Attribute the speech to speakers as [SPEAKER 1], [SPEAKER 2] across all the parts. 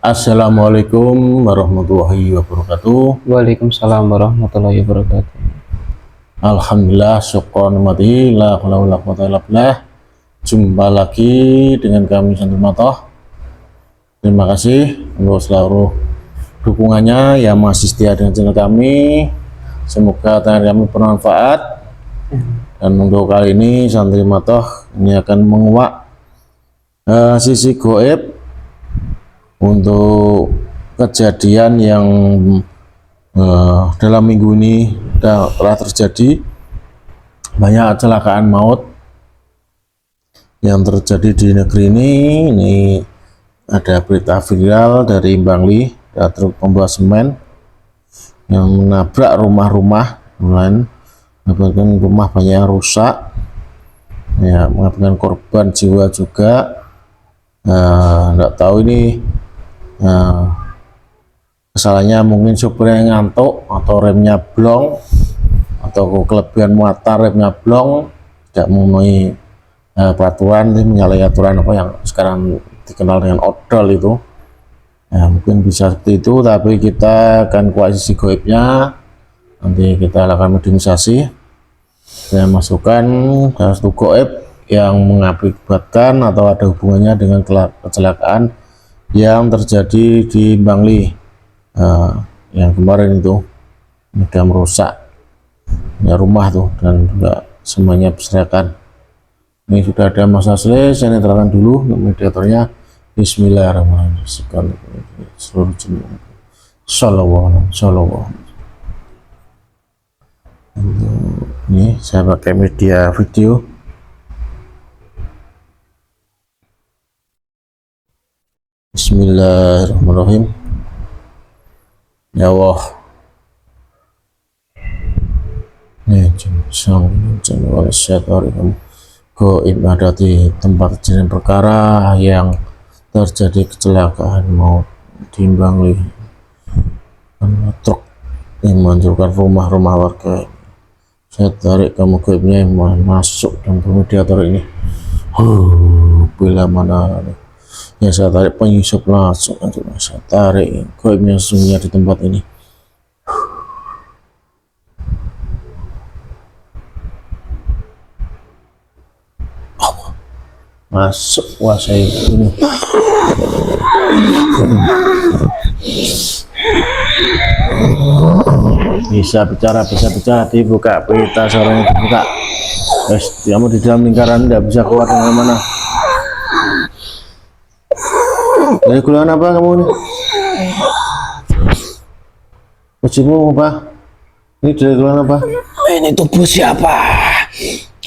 [SPEAKER 1] Assalamualaikum warahmatullahi wabarakatuh.
[SPEAKER 2] Waalaikumsalam warahmatullahi wabarakatuh.
[SPEAKER 1] Alhamdulillah, syukur nikmati la haula wala quwwata illa billah. Jumpa lagi dengan kami Santri Matoh. Terima kasih untuk seluruh dukungannya yang masih setia dengan channel kami. Semoga channel kami bermanfaat. Dan untuk kali ini Santri Matoh ini akan menguak sisi goib untuk kejadian yang dalam minggu ini telah terjadi banyak kecelakaan maut yang terjadi di negeri ini. Ini ada berita viral dari Bangli, truk pembawa semen yang menabrak rumah-rumah, mengakibatkan rumah banyak yang rusak, ya, mengakibatkan korban jiwa juga. Nggak tahu ini kesalahannya mungkin supirnya ngantuk atau remnya blong atau kelebihan muatan remnya blong, tidak memenuhi peraturan, menyalahi aturan apa yang sekarang dikenal dengan odol itu. Ya, mungkin bisa seperti itu, tapi kita akan kuat sisi goibnya. Nanti kita lakukan mediumisasi dan masukkan satu goib yang mengakibatkan atau ada hubungannya dengan kecelakaan yang terjadi di Bangli yang kemarin itu, sudah merusak ya rumah tuh dan juga semuanya berserakan. Ini sudah ada Mas Asli, saya terangkan dulu untuk mediatornya. Bismillahirrahmanirrahim. Seluruh jenis Shallallahu. Ini saya pakai media video. Bismillahirrahmanirrahim. Ya Allah, nih goib ada di tempat kejadian perkara yang terjadi kecelakaan maut di Bangli. Truk yang menghancurkan rumah-rumah warga. Saya tarik kamu goibnya yang masuk dan mediator ini. Bila mana ya, saya tarik penyusup langsung aja, saya tarik goibnya sesungguhnya di tempat ini. Masuk kuasai ini. Bisa bicara dibuka peta, suaranya dibuka. Kamu di dalam lingkaran tidak bisa keluar dari mana. Dari golongan apa kamu ini? Ujimu apa? Ini dari golongan apa?
[SPEAKER 2] Ini tubuh siapa?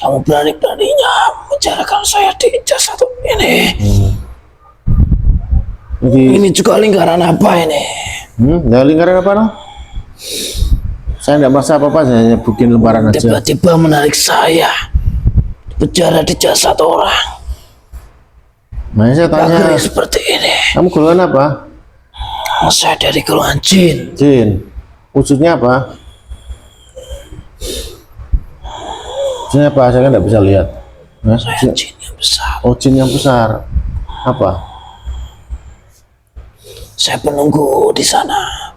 [SPEAKER 2] Kamu berani-beraninya menjarakan saya di jas satu ini. Ini juga lingkaran apa ini?
[SPEAKER 1] Ya, lingkaran apa no? Saya tidak merasa apa-apa, saya hanya bikin lembaran aja.
[SPEAKER 2] Tiba-tiba menarik saya penjara di jasad orang.
[SPEAKER 1] Nah, saya tanya
[SPEAKER 2] seperti ini.
[SPEAKER 1] Kamu golongan apa?
[SPEAKER 2] Saya dari golongan jin.
[SPEAKER 1] Jin. Wujudnya apa? Wujudnya apa? Saya kan tidak bisa lihat. Nah,
[SPEAKER 2] saya jin yang besar.
[SPEAKER 1] Oh, jin yang besar. Apa?
[SPEAKER 2] Saya penunggu di sana.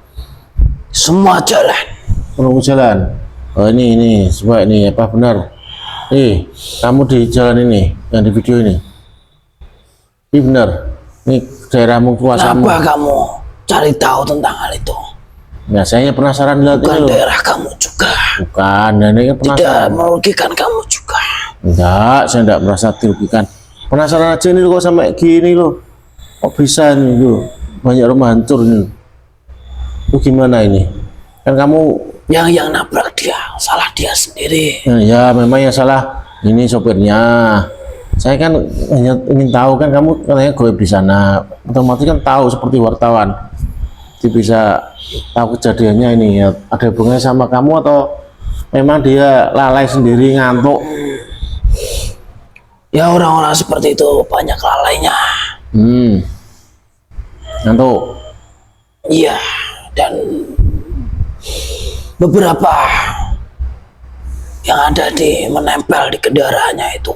[SPEAKER 2] Semua jalan.
[SPEAKER 1] Penunggu jalan. Oh, ini coba ini apa benar? Kamu di jalan ini, yang di video ini. Ini benar. Ini daerahmu, kuasamu.
[SPEAKER 2] Kenapa kamu cari tahu tentang hal itu?
[SPEAKER 1] Ya, saya penasaran lihat ini loh.
[SPEAKER 2] Daerah kamu juga.
[SPEAKER 1] Bukan, ini kan penasaran.
[SPEAKER 2] Tidak merugikan kamu juga.
[SPEAKER 1] Enggak, saya enggak merasa dirugikan. Penasaran aja ini loh, kok sampai gini loh. Kok bisa ini loh? Banyak rumah hancur ini. Itu gimana ini? Kan kamu
[SPEAKER 2] yang nabrak dia, salah dia sendiri.
[SPEAKER 1] Ya memang yang salah ini sopirnya. Saya kan hanya ingin tahu, kan kamu katanya goib di sana, otomatis kan tahu seperti wartawan. Jadi bisa tahu kejadiannya ini ya, ada hubungannya sama kamu atau memang dia lalai sendiri ngantuk?
[SPEAKER 2] Ya orang-orang seperti itu banyak lalainya.
[SPEAKER 1] Ngantuk?
[SPEAKER 2] Iya, dan beberapa yang ada menempel di kendaraannya itu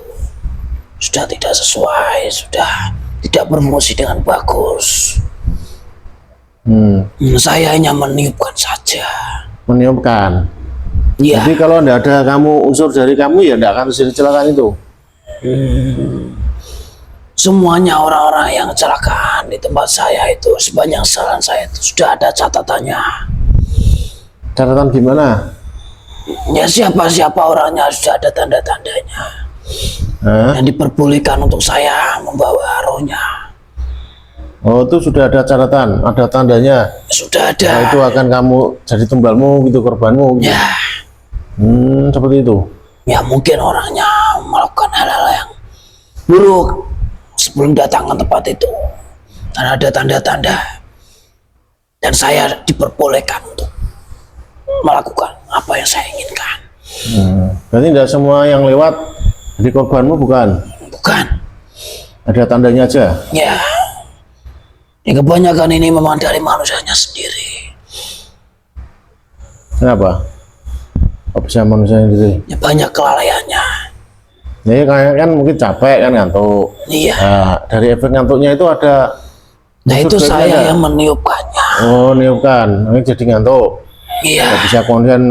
[SPEAKER 2] sudah tidak sesuai, sudah tidak berfungsi dengan bagus. Saya hanya meniupkan saja.
[SPEAKER 1] Meniupkan.
[SPEAKER 2] Ya,
[SPEAKER 1] Jadi kalau tidak ada kamu unsur dari kamu ya tidak akan terjadi kecelakaan itu.
[SPEAKER 2] semuanya orang-orang yang kecelakaan di tempat saya itu, sepanjang jalan saya itu sudah ada catatannya.
[SPEAKER 1] Catatan gimana?
[SPEAKER 2] Ya, siapa-siapa orangnya sudah ada tanda-tandanya.
[SPEAKER 1] Hah?
[SPEAKER 2] Yang diperbolehkan untuk saya membawa rohnya.
[SPEAKER 1] Oh, itu sudah ada catatan, ada tandanya.
[SPEAKER 2] Sudah
[SPEAKER 1] Nah,
[SPEAKER 2] ada.
[SPEAKER 1] itu akan kamu jadi tumbalmu gitu, korbanmu gitu.
[SPEAKER 2] Ya,
[SPEAKER 1] Seperti itu.
[SPEAKER 2] ya mungkin orangnya melakukan hal-hal yang buruk sebelum datang ke tempat itu. Dan ada tanda-tanda. Dan saya diperbolehkan untuk melakukan apa yang saya inginkan.
[SPEAKER 1] Berarti tidak semua yang lewat jadi korbanmu, bukan?
[SPEAKER 2] Bukan.
[SPEAKER 1] Ada tandanya aja.
[SPEAKER 2] Ya, yang kebanyakan ini memang dari manusianya sendiri.
[SPEAKER 1] Kenapa? Kok bisa manusia sendiri?
[SPEAKER 2] Ya, banyak kelalaiannya.
[SPEAKER 1] Ya kayak kan mungkin capek kan ngantuk.
[SPEAKER 2] Iya.
[SPEAKER 1] Nah, dari efek ngantuknya itu ada.
[SPEAKER 2] Nah, itu
[SPEAKER 1] unsur
[SPEAKER 2] saya
[SPEAKER 1] baiknya
[SPEAKER 2] yang meniupkannya.
[SPEAKER 1] Oh, niupkan. Ini jadi ngantuk.
[SPEAKER 2] Iya.
[SPEAKER 1] Nggak bisa konsen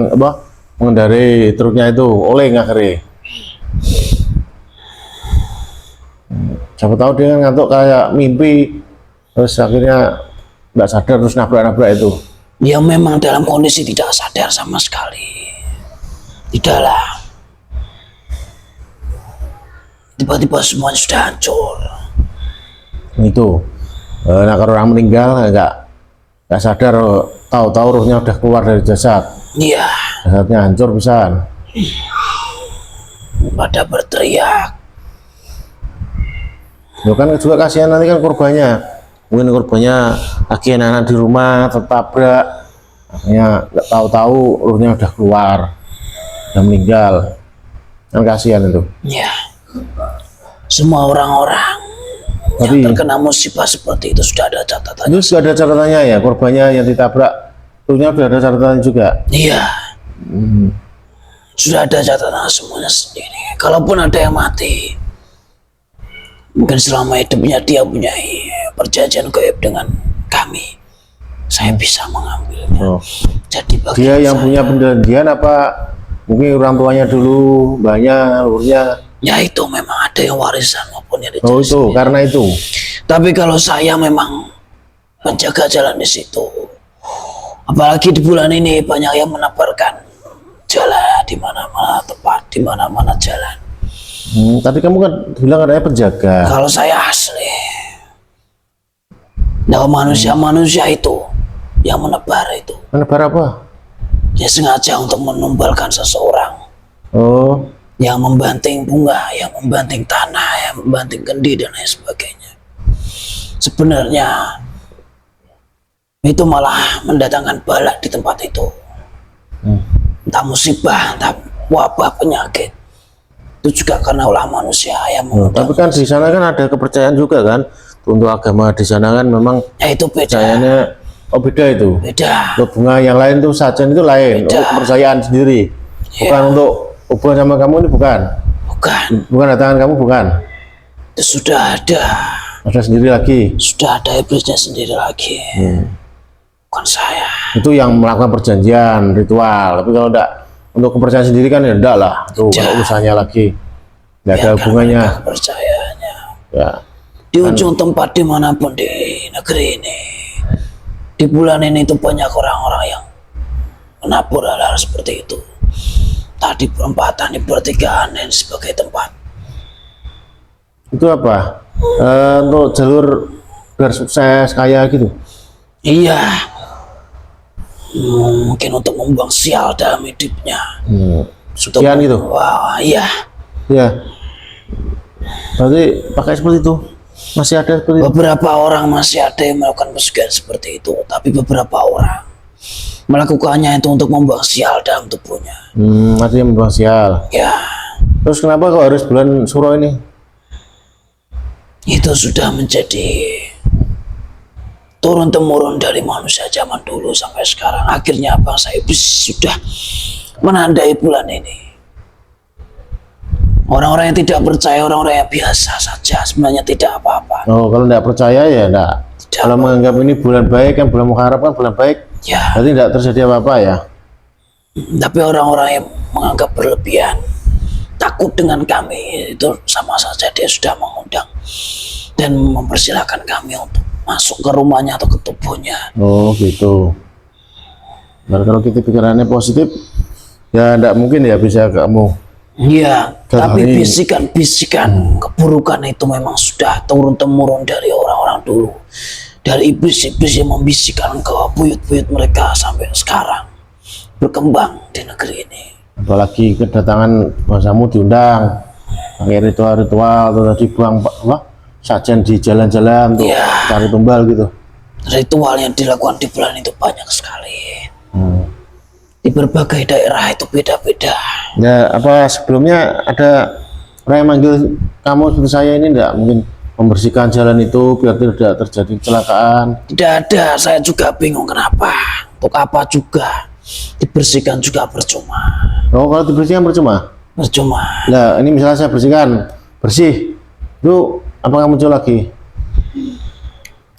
[SPEAKER 1] mengendarai truknya itu oleng akhirnya. Siapa tahu dia ngantuk kayak mimpi, terus akhirnya nggak sadar terus nabrak-nabrak itu.
[SPEAKER 2] Dia memang dalam kondisi tidak sadar sama sekali. Tidaklah. Tiba-tiba semuanya sudah hancur.
[SPEAKER 1] Itu. Nah, kalau orang meninggal nggak sadar, tahu-tahu rohnya udah keluar dari jasad.
[SPEAKER 2] Iya.
[SPEAKER 1] Jasadnya hancur pisan.
[SPEAKER 2] Pada berteriak.
[SPEAKER 1] Ya kan juga kasihan nanti kan korbannya. Mungkin korbannya lagi anak-anak di rumah tertabrak, akhirnya nggak tahu-tahu rohnya udah keluar, udah meninggal. Kan kasihan itu.
[SPEAKER 2] Ya. Semua orang-orang
[SPEAKER 1] Tapi
[SPEAKER 2] yang terkena musibah seperti itu sudah ada catatannya.
[SPEAKER 1] itu sudah ada catatannya ya, korbannya yang ditabrak, rohnya sudah ada catatan juga.
[SPEAKER 2] Iya. Sudah ada catatan semuanya sendiri. Kalaupun ada yang mati, mungkin selama hidupnya dia punya perjanjian gaib dengan kami. Saya bisa mengambilnya.
[SPEAKER 1] Oh.
[SPEAKER 2] Jadi bagi
[SPEAKER 1] Dia yang
[SPEAKER 2] saya,
[SPEAKER 1] punya perjanjian apa mungkin orang tuanya dulu, mbahnya, leluhurnya.
[SPEAKER 2] ya itu memang ada yang warisan maupun yang
[SPEAKER 1] Oh
[SPEAKER 2] dijaga.
[SPEAKER 1] itu, karena itu.
[SPEAKER 2] Tapi kalau saya memang menjaga jalan di situ, apalagi di bulan ini banyak yang menebarkan jalan di mana-mana tempat, di mana-mana jalan.
[SPEAKER 1] Tadi kamu kan bilang katanya penjaga.
[SPEAKER 2] Kalau saya asli, nah manusia-manusia itu yang menebar itu,
[SPEAKER 1] Menebar apa?
[SPEAKER 2] dia sengaja untuk menumbalkan seseorang,
[SPEAKER 1] Oh,
[SPEAKER 2] yang membanting bunga, yang membanting tanah, yang membanting kendi dan lain sebagainya. Sebenarnya itu malah mendatangkan balak di tempat itu. Entah musibah, entah wabah, penyakit. Itu juga karena ulah manusia yang
[SPEAKER 1] tapi kan di sana kan ada kepercayaan juga kan. Untuk agama di sana kan memang
[SPEAKER 2] ya itu beda.
[SPEAKER 1] percayaannya beda itu.
[SPEAKER 2] Beda.
[SPEAKER 1] Untuk bunga yang lain tuh sajian itu lain.
[SPEAKER 2] Beda.
[SPEAKER 1] Untuk kepercayaan sendiri. Bukan untuk hubungan sama kamu ini bukan.
[SPEAKER 2] Bukan.
[SPEAKER 1] Bukan datangan kamu bukan.
[SPEAKER 2] Itu sudah ada.
[SPEAKER 1] Ada sendiri lagi.
[SPEAKER 2] Sudah ada iblisnya sendiri lagi. Bukan saya.
[SPEAKER 1] Itu yang melakukan perjanjian ritual. Tapi kalau enggak untuk kepercayaan sendiri kan ya enggak lah. Tuh kalau urusannya lagi enggak ada hubungannya.
[SPEAKER 2] Kepercayaannya.
[SPEAKER 1] Ya.
[SPEAKER 2] Di ujung tempat dimanapun di negeri ini, di bulan ini itu banyak orang-orang yang menabur hal-hal seperti itu. Tadi perempatan, di pertigaan dan sebagai tempat.
[SPEAKER 1] Itu apa? Untuk jalur biar sukses kaya gitu.
[SPEAKER 2] Iya. Mungkin untuk membuang sial dalam hidupnya.
[SPEAKER 1] Sekian gitu.
[SPEAKER 2] Wah, iya.
[SPEAKER 1] Ya. Berarti pakai seperti itu. Masih ada seperti itu.
[SPEAKER 2] Beberapa orang masih ada yang melakukan pesugihan seperti itu, tapi beberapa orang melakukannya itu untuk membuang sial dalam tubuhnya.
[SPEAKER 1] Masih yang membuang sial.
[SPEAKER 2] Ya,
[SPEAKER 1] Terus kenapa kok harus bulan Suro ini?
[SPEAKER 2] itu sudah menjadi turun temurun dari manusia zaman dulu sampai sekarang. Akhirnya bangsa iblis sudah menandai bulan ini. Orang-orang yang tidak percaya, orang-orang yang biasa saja, sebenarnya tidak apa-apa.
[SPEAKER 1] Oh, kalau tidak percaya ya tidak Kalau menganggap ini bulan baik kan, bulan Muharram kan bulan baik,
[SPEAKER 2] Ya,
[SPEAKER 1] berarti tidak terjadi apa-apa ya.
[SPEAKER 2] tapi orang-orang yang menganggap berlebihan, takut dengan kami, itu sama saja dia sudah mengundang dan mempersilahkan kami untuk masuk ke rumahnya atau ke tubuhnya.
[SPEAKER 1] Oh gitu. Nah, kalau kita pikirannya positif, ya tidak mungkin ya bisa kamu.
[SPEAKER 2] Iya, tapi
[SPEAKER 1] Kali-
[SPEAKER 2] bisikan-bisikan keburukan itu memang sudah turun-temurun dari orang-orang dulu. Dari iblis-iblis yang membisikkan ke buyut-buyut mereka sampai sekarang. Berkembang di negeri ini.
[SPEAKER 1] Apalagi kedatangan bangsamu diundang, pakai ritual-ritual, atau tadi buang apa, sajian di jalan-jalan untuk
[SPEAKER 2] Iya.
[SPEAKER 1] cari tumbal gitu.
[SPEAKER 2] Ritual yang dilakukan di bulan itu banyak sekali. Di berbagai daerah itu beda-beda.
[SPEAKER 1] Ya apa sebelumnya ada orang yang manggil kamu seperti saya ini enggak mungkin membersihkan jalan itu biar tidak terjadi kecelakaan.
[SPEAKER 2] Tidak ada, saya juga bingung kenapa. Untuk apa juga. Dibersihkan juga percuma.
[SPEAKER 1] Oh kalau dibersihkan percuma?
[SPEAKER 2] Percuma.
[SPEAKER 1] Lah ini misalnya saya bersihkan, bersih, itu apakah muncul lagi?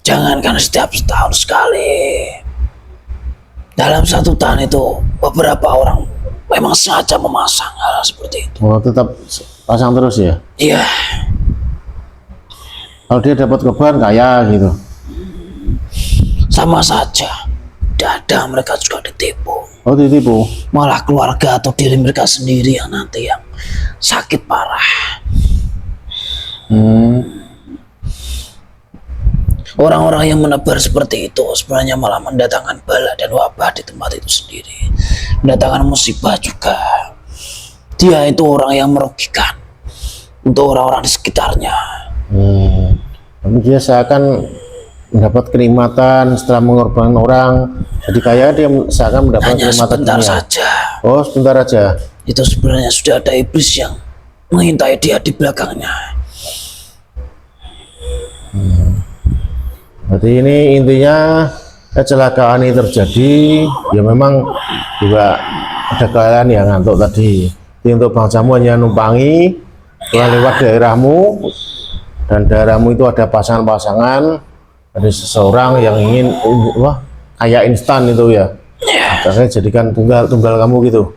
[SPEAKER 2] Jangankan setiap setahun sekali. Dalam satu tahun itu beberapa orang memang sengaja memasang hal seperti itu.
[SPEAKER 1] Oh tetap pasang terus ya?
[SPEAKER 2] Iya,
[SPEAKER 1] Kalau dia dapat keban kaya gitu.
[SPEAKER 2] sama saja. Tidak ada, mereka juga ditipu.
[SPEAKER 1] Oh ditipu?
[SPEAKER 2] Malah keluarga atau diri mereka sendiri yang nanti yang sakit parah. Orang-orang yang menebar seperti itu sebenarnya malah mendatangkan bala dan wabah di tempat itu sendiri. Mendatangkan musibah juga. Dia itu orang yang merugikan untuk orang-orang di sekitarnya.
[SPEAKER 1] Tapi dia seakan mendapat kenikmatan setelah mengorbankan orang. Jadi kaya dia seakan mendapat
[SPEAKER 2] Hanya
[SPEAKER 1] kenikmatan
[SPEAKER 2] sebentar
[SPEAKER 1] dunia.
[SPEAKER 2] saja.
[SPEAKER 1] Oh sebentar aja.
[SPEAKER 2] Itu sebenarnya sudah ada iblis yang mengintai dia di belakangnya.
[SPEAKER 1] Berarti ini intinya kecelakaan ini terjadi ya memang juga ada kalian yang ngantuk tadi. Jadi untuk bangsamu hanya numpangi lewat daerahmu dan daerahmu itu ada pasangan-pasangan ada seseorang yang ingin wah kayak instan itu ya. Akhirnya jadikan tunggal kamu gitu.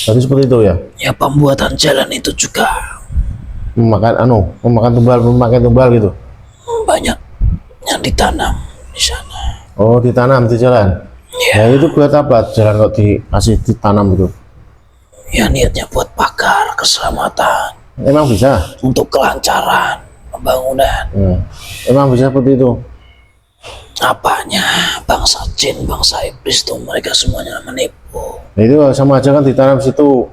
[SPEAKER 1] Berarti seperti itu ya.
[SPEAKER 2] Ya pembuatan jalan itu juga
[SPEAKER 1] Memakan tumbal gitu.
[SPEAKER 2] banyak yang ditanam di sana.
[SPEAKER 1] Oh ditanam di jalan.
[SPEAKER 2] Ya,
[SPEAKER 1] Ya itu buat apa jalan kok dikasih ditanam gitu?
[SPEAKER 2] ya niatnya buat pagar keselamatan,
[SPEAKER 1] Emang bisa?
[SPEAKER 2] untuk kelancaran pembangunan.
[SPEAKER 1] Emang bisa seperti itu?
[SPEAKER 2] Apanya bangsa jin, bangsa iblis tuh mereka semuanya menipu.
[SPEAKER 1] Nah, itu sama aja kan ditanam situ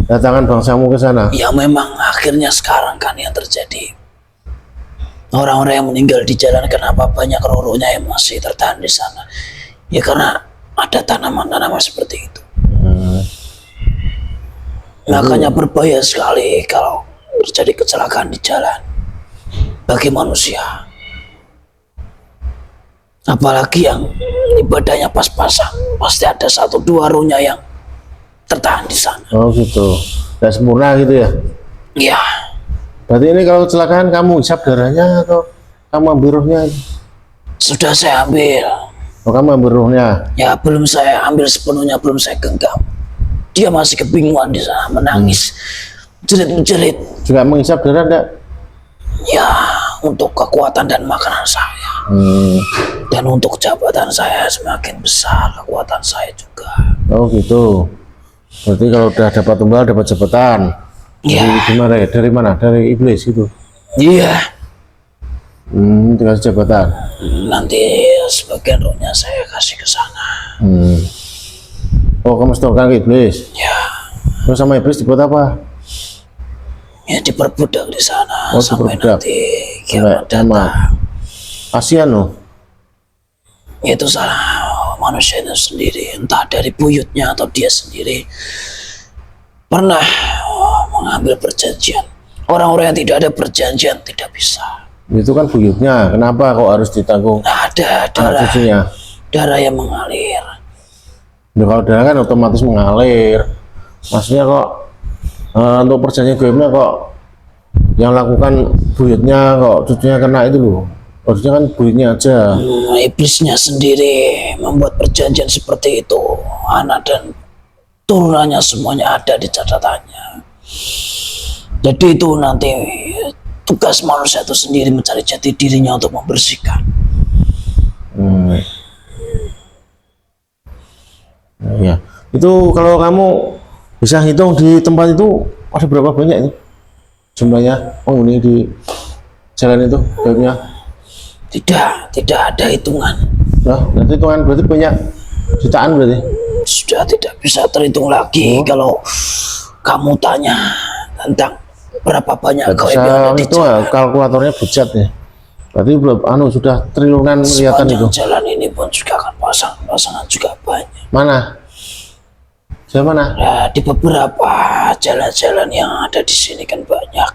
[SPEAKER 1] datangan bangsamu ke sana.
[SPEAKER 2] Ya memang akhirnya sekarang kan yang terjadi. Orang-orang yang meninggal di jalan kenapa banyak roronya yang masih tertahan di sana? Ya karena ada tanaman-tanaman seperti itu. Makanya berbahaya sekali kalau terjadi kecelakaan di jalan bagi manusia. Apalagi yang ibadahnya pas-pasan, pasti ada satu dua rohnya yang tertahan di sana.
[SPEAKER 1] Oh gitu. Gak sempurna gitu ya?
[SPEAKER 2] Ya,
[SPEAKER 1] Berarti ini kalau kecelakaan kamu hisap darahnya atau kamu ambil ruhnya?
[SPEAKER 2] sudah saya ambil.
[SPEAKER 1] Oh kamu ambil ruhnya?
[SPEAKER 2] Ya belum saya ambil sepenuhnya, belum saya genggam. Dia masih kebingungan di sana, menangis, jerit-jerit.
[SPEAKER 1] Juga menghisap darah enggak?
[SPEAKER 2] Ya, untuk kekuatan dan makanan saya. Dan untuk jabatan saya semakin besar, kekuatan saya juga.
[SPEAKER 1] Oh gitu. Berarti kalau udah dapat tumbal dapat jabatan.
[SPEAKER 2] Ya,
[SPEAKER 1] Dari gimana ya? Dari mana? Dari iblis gitu.
[SPEAKER 2] iya.
[SPEAKER 1] Dikasih jabatan.
[SPEAKER 2] Nanti sebagian rohnya saya kasih ke sana.
[SPEAKER 1] Oh kamu setorkan ke iblis.
[SPEAKER 2] Ya,
[SPEAKER 1] Terus sama iblis dibuat apa?
[SPEAKER 2] ya diperbudak di sana
[SPEAKER 1] Oh,
[SPEAKER 2] sampai
[SPEAKER 1] diperbudak.
[SPEAKER 2] nanti
[SPEAKER 1] Sampai
[SPEAKER 2] kiamat
[SPEAKER 1] kiamat.
[SPEAKER 2] datang.
[SPEAKER 1] Kasihan loh.
[SPEAKER 2] Itu salah manusia itu sendiri, entah dari buyutnya atau dia sendiri pernah mengambil perjanjian. Orang-orang yang tidak ada perjanjian tidak bisa.
[SPEAKER 1] Itu kan buyutnya. Kenapa kok harus ditanggung
[SPEAKER 2] Nah, ada
[SPEAKER 1] anak cucunya?
[SPEAKER 2] darah yang mengalir.
[SPEAKER 1] Ya, kalau darah kan otomatis mengalir. Maksudnya kok untuk perjanjian gaibnya kok yang lakukan buyutnya kok cucunya kena itu loh. Harusnya kan bunyinya aja.
[SPEAKER 2] Iblisnya sendiri membuat perjanjian seperti itu. Anak dan turunannya semuanya ada di catatannya. Jadi itu nanti tugas manusia itu sendiri mencari jati dirinya untuk membersihkan.
[SPEAKER 1] Ya, itu kalau kamu bisa hitung di tempat itu ada berapa banyak ini jumlahnya penghuni di jalan itu baiknya?
[SPEAKER 2] Tidak ada hitungan.
[SPEAKER 1] Nah, nanti hitungan berarti banyak jutaan berarti.
[SPEAKER 2] Sudah tidak bisa terhitung lagi kalau kamu tanya tentang berapa banyak
[SPEAKER 1] Nggak
[SPEAKER 2] gaib
[SPEAKER 1] bisa
[SPEAKER 2] yang ada di
[SPEAKER 1] itu
[SPEAKER 2] jalan.
[SPEAKER 1] kalkulatornya bejat ya. Berarti sudah triliunan kelihatan itu.
[SPEAKER 2] Sepanjang jalan ini pun juga akan pasangan juga banyak.
[SPEAKER 1] Mana? Saya mana?
[SPEAKER 2] Nah, di beberapa jalan-jalan yang ada di sini kan banyak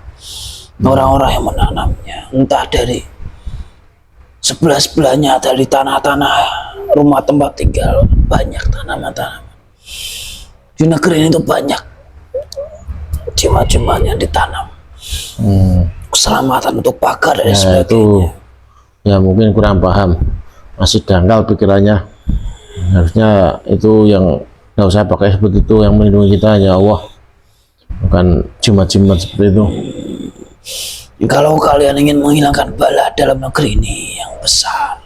[SPEAKER 2] orang-orang yang menanamnya, entah dari sebelah-sebelahnya, dari tanah-tanah rumah tempat tinggal, banyak tanaman-tanaman. Di negeri ini tuh banyak jimat-jimat yang ditanam. Keselamatan untuk pagar dan
[SPEAKER 1] Ya itu
[SPEAKER 2] sebagainya.
[SPEAKER 1] ya mungkin kurang paham, masih dangkal pikirannya. Harusnya itu yang nggak usah pakai seperti itu, yang melindungi kita hanya Allah, bukan jimat-jimat seperti itu.
[SPEAKER 2] Kalau kalian ingin menghilangkan bala dalam negeri ini yang besar,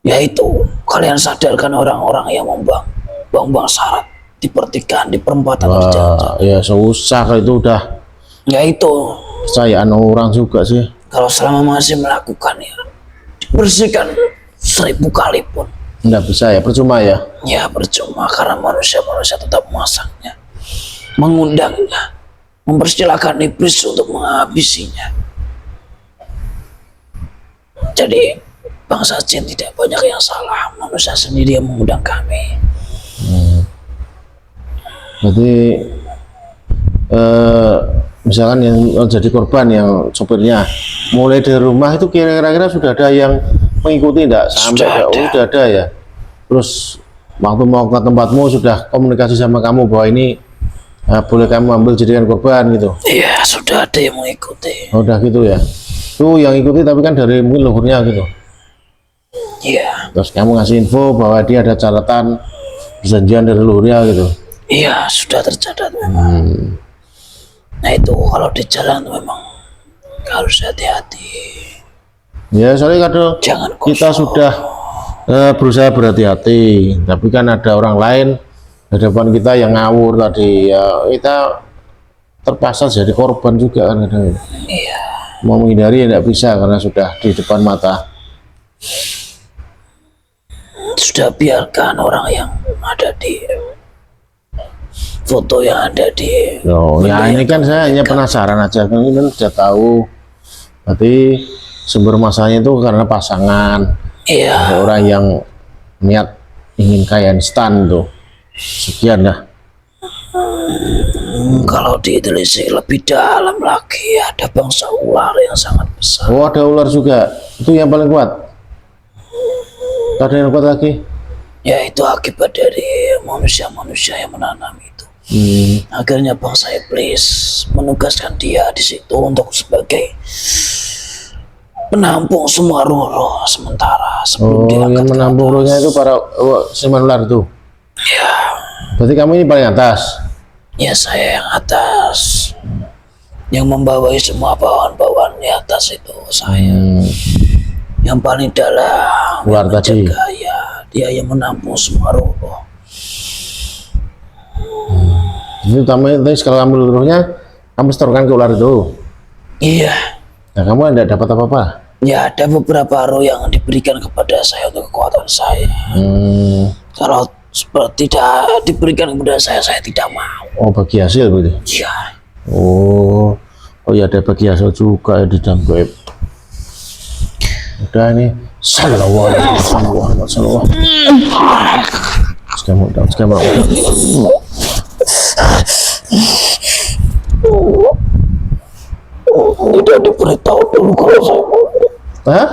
[SPEAKER 2] yaitu kalian sadarkan orang-orang yang membuang syarat di pertigaan, di perempatan, di jalan.
[SPEAKER 1] Ya susah kalau itu udah
[SPEAKER 2] Yaitu
[SPEAKER 1] kepercayaan orang juga sih.
[SPEAKER 2] kalau selama masih melakukan ya, dibersihkan 1000 kali pun.
[SPEAKER 1] Nggak bisa ya, percuma ya.
[SPEAKER 2] Ya percuma karena manusia tetap memasangnya, mengundangnya, mempersilahkan iblis untuk menghabisinya. Jadi bangsa jin tidak banyak yang salah, manusia sendiri yang mengundang kami.
[SPEAKER 1] Jadi misalkan yang jadi korban yang sopirnya mulai dari rumah itu kira-kira sudah ada yang mengikuti enggak sampai udah ada ya. Terus waktu mau ke tempatmu sudah komunikasi sama kamu bahwa ini boleh kamu ambil jadikan korban gitu.
[SPEAKER 2] Iya, sudah ada yang mengikuti.
[SPEAKER 1] Oh, udah gitu ya. Tuh yang ikuti tapi kan dari mungkin luhurnya gitu.
[SPEAKER 2] Iya.
[SPEAKER 1] Terus kamu ngasih info bahwa dia ada catatan perjanjian dari luhurnya gitu.
[SPEAKER 2] Iya, sudah tercatat memang. Nah itu kalau di jalan memang harus hati-hati.
[SPEAKER 1] Ya soalnya kadang
[SPEAKER 2] Jangan
[SPEAKER 1] kita
[SPEAKER 2] kosong.
[SPEAKER 1] sudah berusaha berhati-hati, tapi kan ada orang lain di depan kita yang ngawur tadi, ya kita terpaksa jadi korban juga kan kadang.
[SPEAKER 2] Iya.
[SPEAKER 1] Mau menghindari ya tidak bisa karena sudah di depan mata.
[SPEAKER 2] Sudah biarkan orang yang ada di foto yang ada di
[SPEAKER 1] Loh, ya ini kan saya hanya penasaran aja, kan ini kan sudah tahu. Berarti sumber masalahnya itu karena pasangan.
[SPEAKER 2] Iya.
[SPEAKER 1] Ada orang yang niat ingin kaya instan tuh. Sekian dah.
[SPEAKER 2] Kalau ditelisik lebih dalam lagi ada bangsa ular yang sangat besar.
[SPEAKER 1] Oh ada ular juga. Itu yang paling kuat. Ada yang kuat lagi.
[SPEAKER 2] Yaitu akibat dari manusia-manusia yang menanam itu. Akhirnya bangsa iblis menugaskan dia di situ untuk sebagai penampung semua roh-roh sementara sebelum
[SPEAKER 1] Oh
[SPEAKER 2] diangkat
[SPEAKER 1] yang
[SPEAKER 2] ke
[SPEAKER 1] menampung
[SPEAKER 2] atas.
[SPEAKER 1] rohnya itu para siluman ular tuh.
[SPEAKER 2] Ya,
[SPEAKER 1] Berarti kamu ini paling atas.
[SPEAKER 2] ya saya yang atas, yang membawai semua bawaan-bawaan di atas itu saya. Yang paling dalam
[SPEAKER 1] Ular
[SPEAKER 2] yang
[SPEAKER 1] tadi.
[SPEAKER 2] menjaga, ya, dia yang menampung semua roh-roh.
[SPEAKER 1] Jadi tapi kalau kamu rohnya kamu setorkan ke ular itu.
[SPEAKER 2] Iya.
[SPEAKER 1] Nah kamu tidak dapat apa-apa.
[SPEAKER 2] Ya ada beberapa roh yang diberikan kepada saya untuk kekuatan saya. Kalau seperti tidak diberikan kepada saya tidak mau.
[SPEAKER 1] Oh bagi hasil berarti.
[SPEAKER 2] Iya.
[SPEAKER 1] Oh ya ada bagi hasil juga ya di dalam gaib. Udah ini sallallahu alaihi wasallam. Sekarang
[SPEAKER 2] Tidak diberitahu dulu kalau saya mau.
[SPEAKER 1] Hah?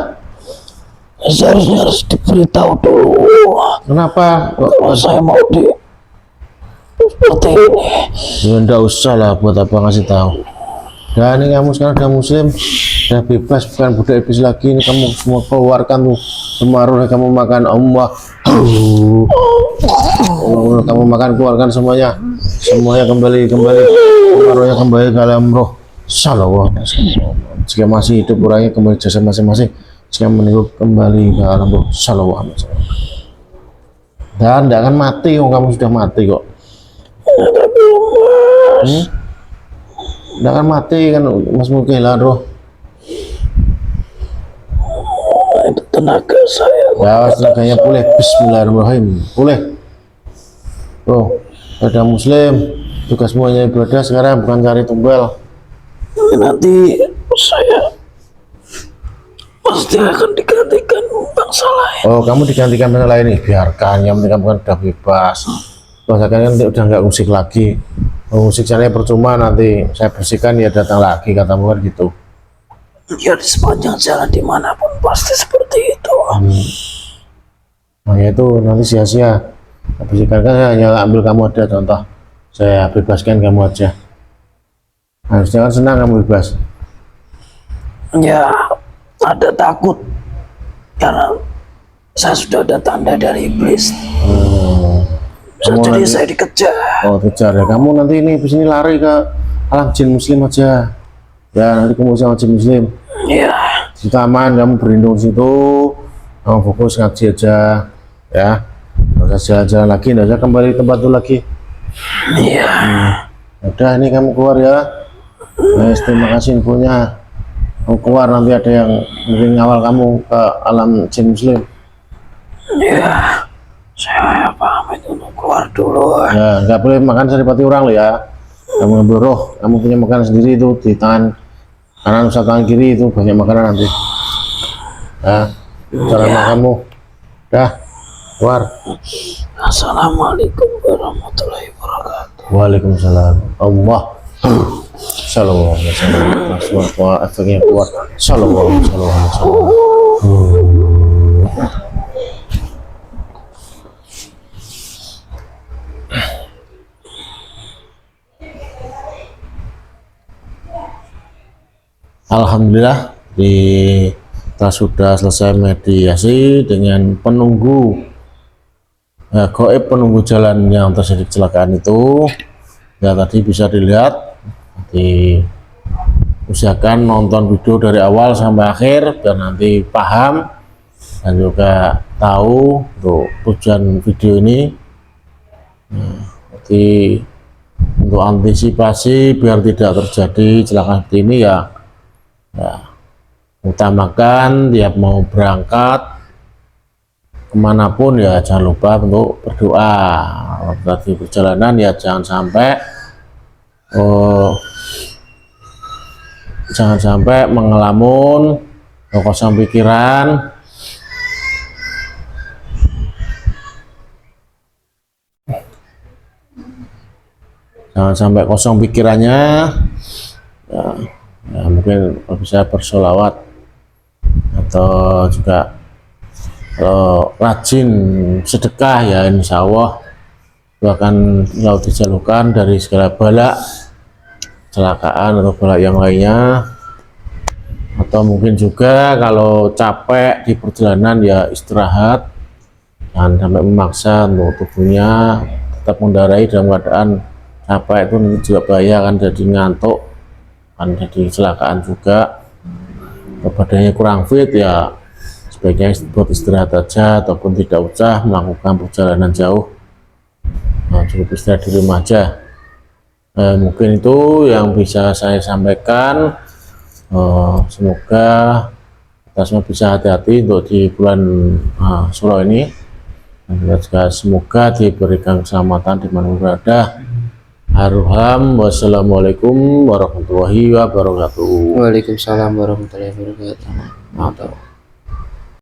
[SPEAKER 2] Seharusnya harus diberitahu dulu
[SPEAKER 1] Kenapa?
[SPEAKER 2] kalau saya mau di seperti ini.
[SPEAKER 1] Ya enggak usah lah, buat apa ngasih tahu. Dan ini kamu sekarang udah muslim, udah bebas, bukan budak iblis lagi. Ini kamu semua keluarkan tuh semua roh yang kamu makan. Allah, kamu makan, keluarkan semuanya, kembali rohnya kembali ke alam roh. Salawat. Jika masih hidup orangnya kembali jasa masing-masing, jika meninggal kembali ke alam roh. Salawat. Dan tidak akan mati, kamu sudah mati kok. Tidak akan mati kan, Mas kehilangan roh.
[SPEAKER 2] Itu tenaga saya.
[SPEAKER 1] Ya, tenaganya pulih. Bismillahirrahmanirrahim. Pulih. Oh, ada muslim. Tugas semuanya ibadah sekarang, bukan cari tumbal.
[SPEAKER 2] Nanti saya pasti akan digantikan bangsa lain.
[SPEAKER 1] Oh, kamu digantikan bangsa lain nih. Biarkan, yang penting kamu kan udah bebas. Bangsa kan udah nggak musik lagi. Musik sana percuma, nanti saya bersihkan ya datang lagi, katamu kan gitu.
[SPEAKER 2] Ya di sepanjang jalan dimanapun pasti seperti itu.
[SPEAKER 1] Nah itu nanti sia-sia. Bersihkan kan saya hanya ambil kamu ada contoh. Saya bebaskan kamu aja. Harusnya kan senang kamu bebas.
[SPEAKER 2] Ya ada takut karena saya sudah ada tanda dari iblis. Jadi saya dikejar.
[SPEAKER 1] Oh, kejar ya. Kamu nanti ini di sini lari ke alam jin muslim aja. Ya, nanti kamu sama jin muslim.
[SPEAKER 2] Iya.
[SPEAKER 1] Di taman kamu berlindung di situ. Kamu fokus ngaji aja. Ya. Nggak usah jalan-jalan lagi, nggak usah kembali ke tempat itu lagi.
[SPEAKER 2] Iya.
[SPEAKER 1] Udah, ini kamu keluar ya. Terima kasih infonya. Kamu keluar, nanti ada yang mungkin ngawal kamu ke alam jin muslim.
[SPEAKER 2] Iya. Saya pamit untuk keluar dulu.
[SPEAKER 1] Ya, nggak boleh makan saripati orang loh ya. Kamu ngambil roh, kamu punya makanan sendiri itu di tangan kanan atau tangan kiri itu banyak makanan nanti. Ya, cara kamu. Dah, keluar.
[SPEAKER 2] Assalamualaikum warahmatullahi wabarakatuh.
[SPEAKER 1] Waalaikumsalam. Allah. Shalom. Semua efeknya kuat. Shalom. Alhamdulillah kita sudah selesai mediasi dengan penunggu gaib, penunggu jalan yang terjadi kecelakaan itu. Ya tadi bisa dilihat, usahakan nonton video dari awal sampai akhir biar nanti paham dan juga tahu untuk tujuan video ini. Jadi untuk antisipasi biar tidak terjadi kecelakaan seperti ini ya, utamakan tiap mau berangkat kemanapun ya jangan lupa untuk berdoa. Tadi perjalanan ya jangan sampai mengelamun, kosong pikiran. Jangan sampai kosong pikirannya. Ya, mungkin bisa bersolawat atau juga rajin sedekah ya, insya Allah itu akan selalu dijauhkan dari segala bala, kecelakaan atau bala yang lainnya. Atau mungkin juga kalau capek di perjalanan ya istirahat, dan sampai memaksa untuk tubuhnya tetap mengendarai dalam keadaan capek, itu nanti juga bahaya, kan jadi ngantuk, kan jadi kecelakaan juga. Kalau badannya kurang fit ya sebaiknya buat istirahat aja ataupun tidak usah melakukan perjalanan jauh. Cukup istirahat di rumah aja. Mungkin itu yang bisa saya sampaikan. Semoga kita semua bisa hati-hati untuk di bulan Suro ini. Dan kita juga semoga diberikan keselamatan di mana berada. Arham. Wassalamualaikum warahmatullahi wabarakatuh.
[SPEAKER 3] Waalaikumsalam warahmatullahi wabarakatuh. Mantap.